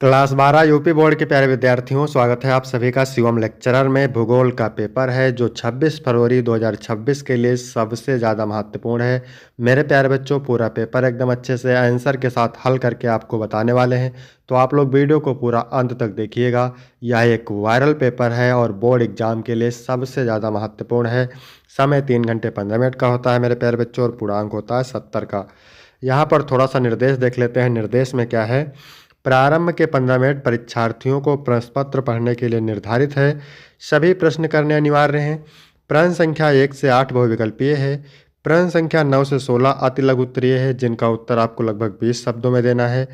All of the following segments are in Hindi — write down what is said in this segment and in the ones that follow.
क्लास 12 यूपी बोर्ड के प्यारे विद्यार्थियों, स्वागत है आप सभी का शिवम लेक्चरर में। भूगोल का पेपर है जो 26 फरवरी 2026 के लिए सबसे ज़्यादा महत्वपूर्ण है। मेरे प्यारे बच्चों, पूरा पेपर एकदम अच्छे से आंसर के साथ हल करके आपको बताने वाले हैं, तो आप लोग वीडियो को पूरा अंत तक देखिएगा। यह एक वायरल पेपर है और बोर्ड एग्जाम के लिए सबसे ज़्यादा महत्वपूर्ण है। समय 3 घंटे 15 मिनट का होता है मेरे प्यारे बच्चों, और पूर्णांक होता है 70 का। यहाँ पर थोड़ा सा निर्देश देख लेते हैं। निर्देश में क्या है? प्रारंभ के 15 मिनट परीक्षार्थियों को प्रश्न पत्र पढ़ने के लिए निर्धारित है। सभी प्रश्न करने अनिवार्य हैं। प्रश्न संख्या 1 से 8 बहुविकल्पीय है। प्रश्न संख्या 9 से 16 अति लघु उत्तरीय है, जिनका उत्तर आपको लगभग 20 शब्दों में देना है।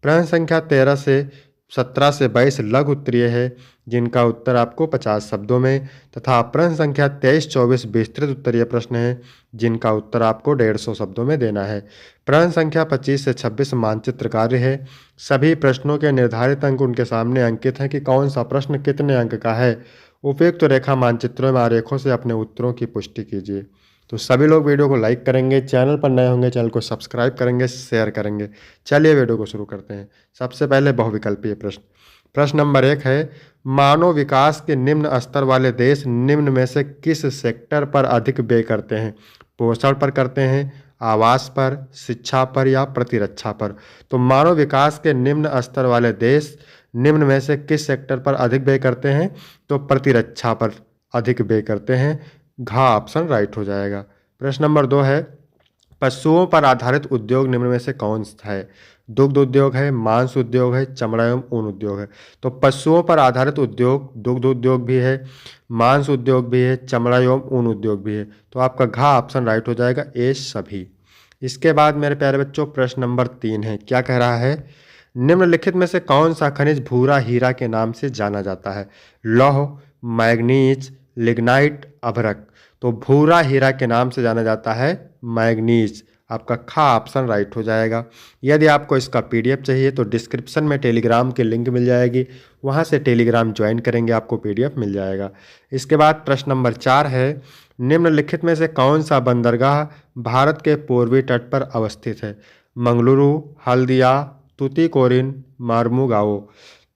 प्रश्न संख्या 13 से 17 से 22 लघु उत्तरीय है, जिनका उत्तर आपको 50 शब्दों में, तथा प्रश्न संख्या 23-24 विस्तृत उत्तरीय प्रश्न है, जिनका उत्तर आपको 150 शब्दों में देना है। प्रश्न संख्या 25 से 26 मानचित्र कार्य है। सभी प्रश्नों के निर्धारित अंक उनके सामने अंकित हैं कि कौन सा प्रश्न कितने अंक का है। उपयुक्त रेखा मानचित्रों में आरेखों से अपने उत्तरों की पुष्टि कीजिए। तो सभी लोग वीडियो को लाइक करेंगे, चैनल पर नए होंगे चैनल को सब्सक्राइब करेंगे, शेयर करेंगे। चलिए वीडियो को शुरू करते हैं। सबसे पहले बहुविकल्पीय प्रश्न। प्रश्न नंबर 1 है, मानव विकास के निम्न स्तर वाले देश निम्न में से किस सेक्टर पर अधिक व्यय करते हैं? पोषण पर करते हैं, आवास पर, शिक्षा पर, या प्रतिरक्षा पर? तो मानव विकास के निम्न स्तर वाले देश निम्न में से किस सेक्टर पर अधिक व्यय करते हैं? तो प्रतिरक्षा पर अधिक व्यय करते हैं। घ ऑप्शन राइट हो जाएगा। प्रश्न नंबर 2 है, पशुओं पर आधारित उद्योग निम्न में से कौन सा है? दुग्ध उद्योग है, मांस उद्योग है, चमड़ा एवं ऊन उद्योग है। तो पशुओं पर आधारित उद्योग दुग्ध उद्योग भी है, मांस उद्योग भी है, चमड़ा एवं ऊन उद्योग भी है। तो आपका घ ऑप्शन राइट हो जाएगा, ए सभी। इसके बाद मेरे प्यारे बच्चों प्रश्न नंबर 3 है, क्या कह रहा है? निम्नलिखित में से कौन सा खनिज भूरा हीरा के नाम से जाना जाता है? लौह, मैग्नीज, लिग्नाइट, अभ्रक। तो भूरा हीरा के नाम से जाना जाता है मैग्नीज। आपका खा ऑप्शन राइट हो जाएगा। यदि आपको इसका पीडीएफ चाहिए तो डिस्क्रिप्शन में टेलीग्राम की लिंक मिल जाएगी, वहां से टेलीग्राम ज्वाइन करेंगे, आपको पीडीएफ मिल जाएगा। इसके बाद प्रश्न नंबर 4 है, निम्नलिखित में से कौन सा बंदरगाह भारत के पूर्वी तट पर अवस्थित है? मंगलुरु, हल्दिया, तूतीकोरिन, मार्मुगाओ।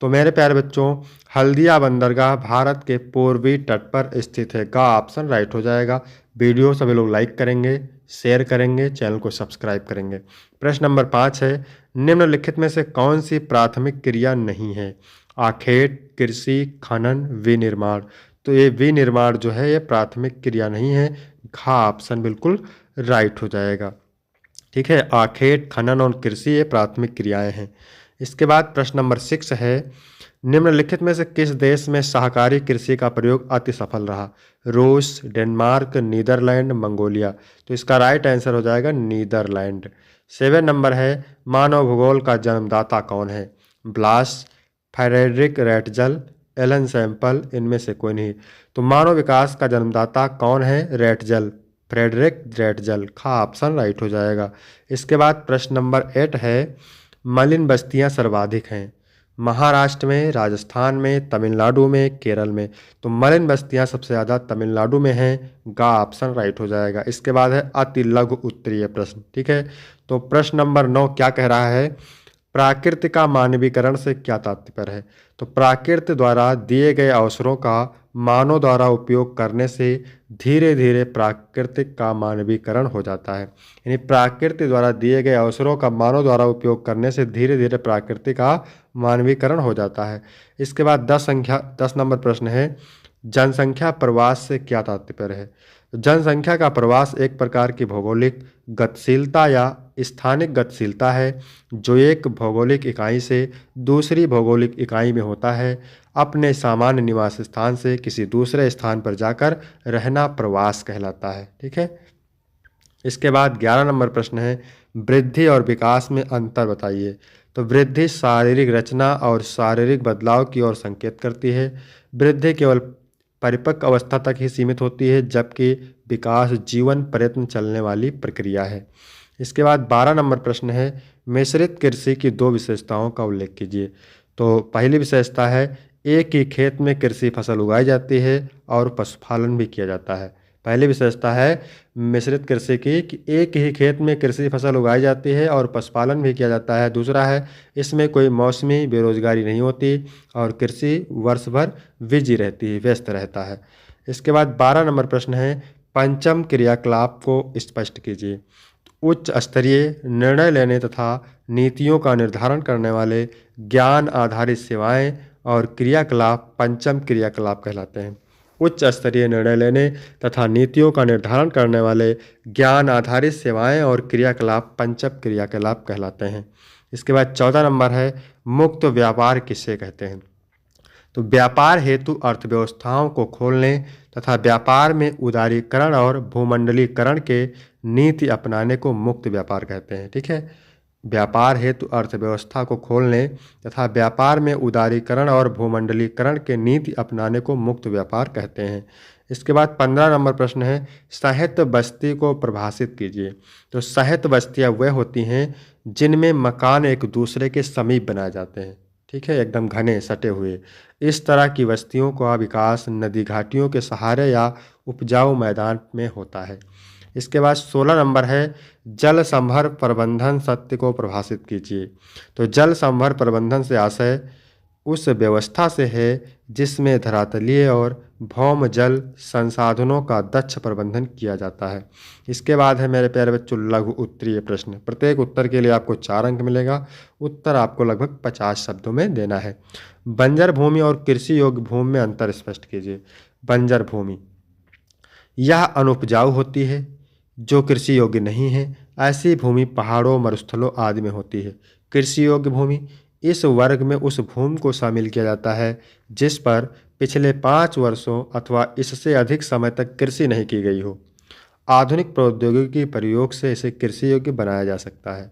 तो मेरे प्यारे बच्चों, हल्दिया बंदरगाह भारत के पूर्वी तट पर स्थित है। का ऑप्शन राइट हो जाएगा। वीडियो सभी लोग लाइक करेंगे, शेयर करेंगे, चैनल को सब्सक्राइब करेंगे। प्रश्न नंबर 5 है, निम्नलिखित में से कौन सी प्राथमिक क्रिया नहीं है? आखेट, कृषि, खनन, विनिर्माण। तो ये विनिर्माण जो है ये प्राथमिक क्रिया नहीं है। घा ऑप्शन बिल्कुल राइट हो जाएगा। ठीक है, आखेट, खनन और कृषि ये प्राथमिक क्रियाएं हैं। इसके बाद प्रश्न नंबर 6 है, निम्नलिखित में से किस देश में सहकारी कृषि का प्रयोग अति सफल रहा? रूस, डेनमार्क, नीदरलैंड, मंगोलिया। तो इसका राइट आंसर हो जाएगा नीदरलैंड। 7 नंबर है, मानव भूगोल का जन्मदाता कौन है? ब्लास, फ्रेडरिक रैटजल, एलन सैम्पल, इनमें से कोई नहीं। तो मानव विकास का जन्मदाता कौन है? रैटजल, फ्रेडरिक रैटजल। खा ऑप्शन राइट हो जाएगा। इसके बाद प्रश्न नंबर 8 है, मलिन बस्तियां सर्वाधिक हैं? महाराष्ट्र में, राजस्थान में, तमिलनाडु में, केरल में। तो मलिन बस्तियां सबसे ज़्यादा तमिलनाडु में हैं। गा ऑप्शन राइट हो जाएगा। इसके बाद है अति लघु उत्तरीय प्रश्न। ठीक है, तो प्रश्न नंबर 9 क्या कह रहा है? प्राकृति का मानवीकरण से क्या तात्पर्य है? तो प्राकृति द्वारा दिए गए अवसरों का मानव द्वारा उपयोग करने से धीरे धीरे प्राकृतिक का मानवीकरण हो जाता है। यानी प्राकृति द्वारा दिए गए अवसरों का मानव द्वारा उपयोग करने से धीरे धीरे प्राकृति का मानवीकरण हो जाता है। इसके बाद 10 नंबर प्रश्न है, जनसंख्या प्रवास से क्या तात्पर्य है? जनसंख्या का प्रवास एक प्रकार की भौगोलिक गतिशीलता या स्थानिक गतिशीलता है जो एक भौगोलिक इकाई से दूसरी भौगोलिक इकाई में होता है। अपने सामान्य निवास स्थान से किसी दूसरे स्थान पर जाकर रहना प्रवास कहलाता है। ठीक है, इसके बाद 11 नंबर प्रश्न है, वृद्धि और विकास में अंतर बताइए। तो वृद्धि शारीरिक रचना और शारीरिक बदलाव की ओर संकेत करती है। वृद्धि केवल परिपक्व अवस्था तक ही सीमित होती है, जबकि विकास जीवन प्रयत्न चलने वाली प्रक्रिया है। इसके बाद 12 नंबर प्रश्न है, मिश्रित कृषि की 2 विशेषताओं का उल्लेख कीजिए। तो पहली विशेषता है, एक ही खेत में कृषि फसल उगाई जाती है और पशुपालन भी किया जाता है। पहली विशेषता है मिश्रित कृषि की कि एक ही खेत में कृषि फसल उगाई जाती है और पशुपालन भी किया जाता है। दूसरा है इसमें कोई मौसमी बेरोजगारी नहीं होती और कृषि वर्ष भर बिजी रहती है, व्यस्त रहता है। इसके बाद 12 नंबर प्रश्न है, पंचम क्रियाकलाप को स्पष्ट कीजिए। उच्च स्तरीय निर्णय लेने तथा नीतियों का निर्धारण करने वाले ज्ञान आधारित सेवाएं और क्रियाकलाप पंचम क्रियाकलाप कहलाते हैं। उच्च स्तरीय निर्णय लेने तथा नीतियों का निर्धारण करने वाले ज्ञान आधारित सेवाएं और क्रियाकलाप पंचम क्रियाकलाप कहलाते हैं। इसके बाद 14 नंबर है, मुक्त व्यापार किसे कहते हैं। तो व्यापार हेतु अर्थव्यवस्थाओं को खोलने तथा व्यापार में उदारीकरण और भूमंडलीकरण के नीति अपनाने को मुक्त व्यापार कहते हैं। ठीक है, व्यापार हेतु अर्थव्यवस्था को खोलने तथा व्यापार में उदारीकरण और भूमंडलीकरण के नीति अपनाने को मुक्त व्यापार कहते हैं। इसके बाद 15 नंबर प्रश्न है, साहित्य बस्ती को परिभाषित कीजिए। तो साहित्य बस्तियाँ वह होती हैं जिनमें मकान एक दूसरे के समीप बनाए जाते हैं। ठीक है, एकदम घने सटे हुए। इस तरह की बस्तियों का विकास नदी घाटियों के सहारे या उपजाऊ मैदान में होता है। इसके बाद 16 नंबर है, जल संभर प्रबंधन सत्य को परिभाषित कीजिए। तो जल संभर प्रबंधन से आशय उस व्यवस्था से है जिसमें धरातलीय और भौम जल संसाधनों का दक्ष प्रबंधन किया जाता है। इसके बाद है मेरे प्यारे बच्चों लघु उत्तरीय प्रश्न। प्रत्येक उत्तर के लिए आपको 4 अंक मिलेगा। उत्तर आपको लगभग 50 शब्दों में देना है। बंजर भूमि और कृषि योग्य भूमि में अंतर स्पष्ट कीजिए। बंजर भूमि यह अनुपजाऊ होती है जो कृषि योग्य नहीं है। ऐसी भूमि पहाड़ों, मरुस्थलों आदि में होती है। कृषि योग्य भूमि इस वर्ग में उस भूमि को शामिल किया जाता है जिस पर पिछले 5 वर्षों अथवा इससे अधिक समय तक कृषि नहीं की गई हो। आधुनिक प्रौद्योगिकी के प्रयोग से इसे कृषि योग्य बनाया जा सकता है।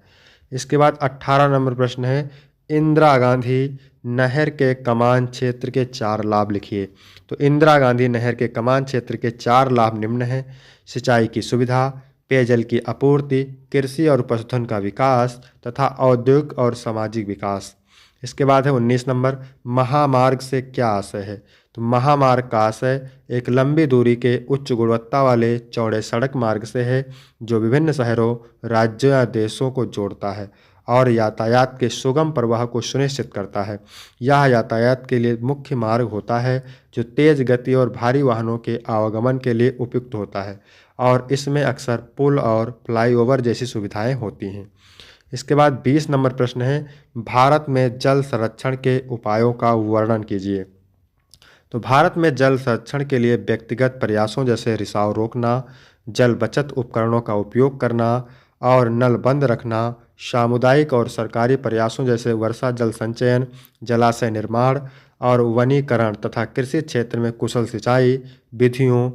इसके बाद 18 नंबर प्रश्न है, इंदिरा गांधी नहर के कमान क्षेत्र के 4 लाभ लिखिए। तो इंदिरा गांधी नहर के कमान क्षेत्र के 4 लाभ निम्न हैं। सिंचाई की सुविधा, पेयजल की आपूर्ति, कृषि और पशुधन का विकास तथा औद्योगिक और सामाजिक विकास। इसके बाद है 19 नंबर, महामार्ग से क्या आशय है। तो महामार्ग का आशय एक लंबी दूरी के उच्च गुणवत्ता वाले चौड़े सड़क मार्ग से है जो विभिन्न शहरों, राज्यों या देशों को जोड़ता है और यातायात के सुगम प्रवाह को सुनिश्चित करता है। यह यातायात के लिए मुख्य मार्ग होता है जो तेज गति और भारी वाहनों के आवागमन के लिए उपयुक्त होता है और इसमें अक्सर पुल और फ्लाईओवर जैसी सुविधाएं होती हैं। इसके बाद 20 नंबर प्रश्न है, भारत में जल संरक्षण के उपायों का वर्णन कीजिए। तो भारत में जल संरक्षण के लिए व्यक्तिगत प्रयासों जैसे रिसाव रोकना, जल बचत उपकरणों का उपयोग करना और नल बंद रखना, सामुदायिक और सरकारी प्रयासों जैसे वर्षा जल संचयन, जलाशय निर्माण और वनीकरण तथा कृषि क्षेत्र में कुशल सिंचाई विधियों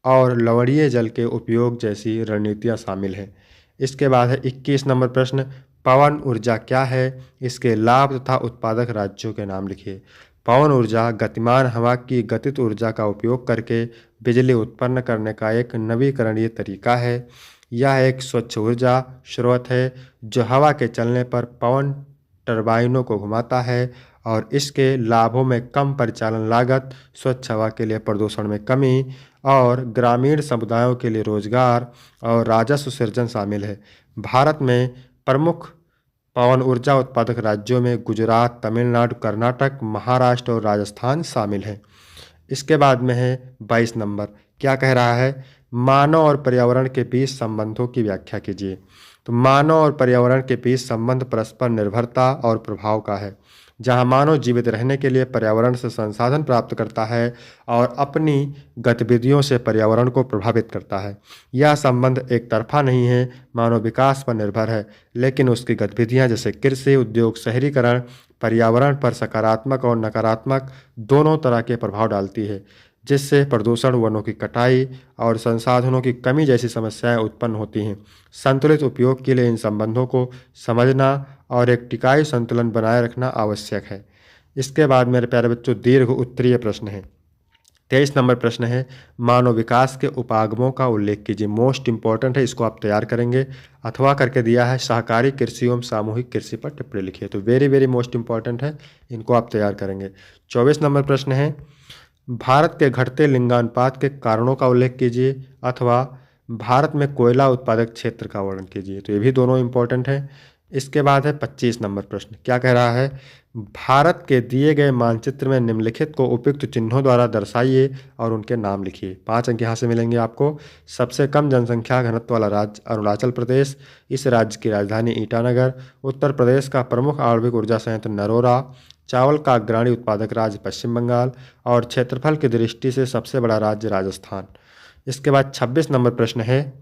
और लवणीय जल के उपयोग जैसी रणनीतियाँ शामिल हैं। इसके बाद है 21 नंबर प्रश्न, पवन ऊर्जा क्या है, इसके लाभ तथा उत्पादक राज्यों के नाम लिखिए। पवन ऊर्जा गतिमान हवा की गतिज ऊर्जा का उपयोग करके बिजली उत्पन्न करने का एक नवीकरणीय तरीका है। यह एक स्वच्छ ऊर्जा स्रोत है जो हवा के चलने पर पवन टरबाइनों को घुमाता है और इसके लाभों में कम परिचालन लागत, स्वच्छ हवा के लिए प्रदूषण में कमी और ग्रामीण समुदायों के लिए रोजगार और राजस्व सृजन शामिल है। भारत में प्रमुख पवन ऊर्जा उत्पादक राज्यों में गुजरात, तमिलनाडु, कर्नाटक, महाराष्ट्र और राजस्थान शामिल हैं। इसके बाद में है 22 नंबर, क्या कह रहा है, मानव और पर्यावरण के बीच संबंधों की व्याख्या कीजिए। तो मानव और पर्यावरण के बीच संबंध परस्पर निर्भरता और प्रभाव का है। जहां मानव जीवित रहने के लिए पर्यावरण से संसाधन प्राप्त करता है और अपनी गतिविधियों से पर्यावरण को प्रभावित करता है। यह संबंध एक तरफा नहीं है, मानव विकास पर निर्भर है, लेकिन उसकी गतिविधियां जैसे कृषि, उद्योग, शहरीकरण पर्यावरण पर सकारात्मक और नकारात्मक दोनों तरह के प्रभाव डालती है, जिससे प्रदूषण, वनों की कटाई और संसाधनों की कमी जैसी समस्याएं उत्पन्न होती हैं। संतुलित उपयोग के लिए इन संबंधों को समझना और एक टिकाऊ संतुलन बनाए रखना आवश्यक है। इसके बाद मेरे प्यारे बच्चों दीर्घ उत्तरीय प्रश्न है। 23 नंबर प्रश्न है, मानव विकास के उपागमों का उल्लेख कीजिए। मोस्ट इंपॉर्टेंट है, इसको आप तैयार करेंगे। अथवा करके दिया है, सहकारी कृषि एवं सामूहिक कृषि पर टिप्पणी लिखिए। तो वेरी वेरी मोस्ट इंपॉर्टेंट है, इनको आप तैयार करेंगे। 24 नंबर प्रश्न है, भारत के घटते लिंगानुपात के कारणों का उल्लेख कीजिए अथवा भारत में कोयला उत्पादक क्षेत्र का वर्णन कीजिए। तो ये भी दोनों इंपॉर्टेंट हैं। इसके बाद है 25 नंबर प्रश्न। क्या कह रहा है? भारत के दिए गए मानचित्र में निम्नलिखित को उपयुक्त चिन्हों द्वारा दर्शाइए और उनके नाम लिखिए। 5 अंक यहाँ से मिलेंगे आपको। सबसे कम जनसंख्या घनत्व वाला राज्य अरुणाचल प्रदेश, इस राज्य की राजधानी ईटानगर, उत्तर प्रदेश का प्रमुख आणविक ऊर्जा संयंत्र नरोरा, चावल का अग्रणी उत्पादक राज्य पश्चिम बंगाल और क्षेत्रफल की दृष्टि से सबसे बड़ा राज्य राजस्थान। इसके बाद 26 नंबर प्रश्न है,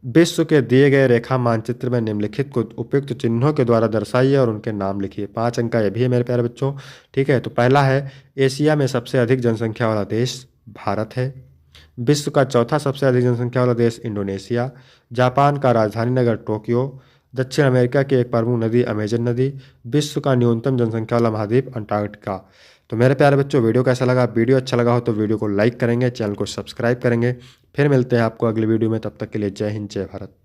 विश्व के दिए गए रेखा मानचित्र में निम्नलिखित को उपयुक्त चिन्हों के द्वारा दर्शाइए और उनके नाम लिखिए। 5 अंक का ये भी है मेरे प्यारे बच्चों। ठीक है, तो पहला है एशिया में सबसे अधिक जनसंख्या वाला देश भारत है। विश्व का चौथा सबसे अधिक जनसंख्या वाला देश इंडोनेशिया। जापान का राजधानी नगर टोक्यो। दक्षिण अमेरिका की एक प्रमुख नदी अमेजन नदी। विश्व का न्यूनतम जनसंख्या वाला महाद्वीप अंटार्कटिका। तो मेरे प्यारे बच्चों, वीडियो कैसा लगा? वीडियो अच्छा लगा हो तो वीडियो को लाइक करेंगे, चैनल को सब्सक्राइब करेंगे। फिर मिलते हैं आपको अगली वीडियो में। तब तक के लिए जय हिंद, जय भारत।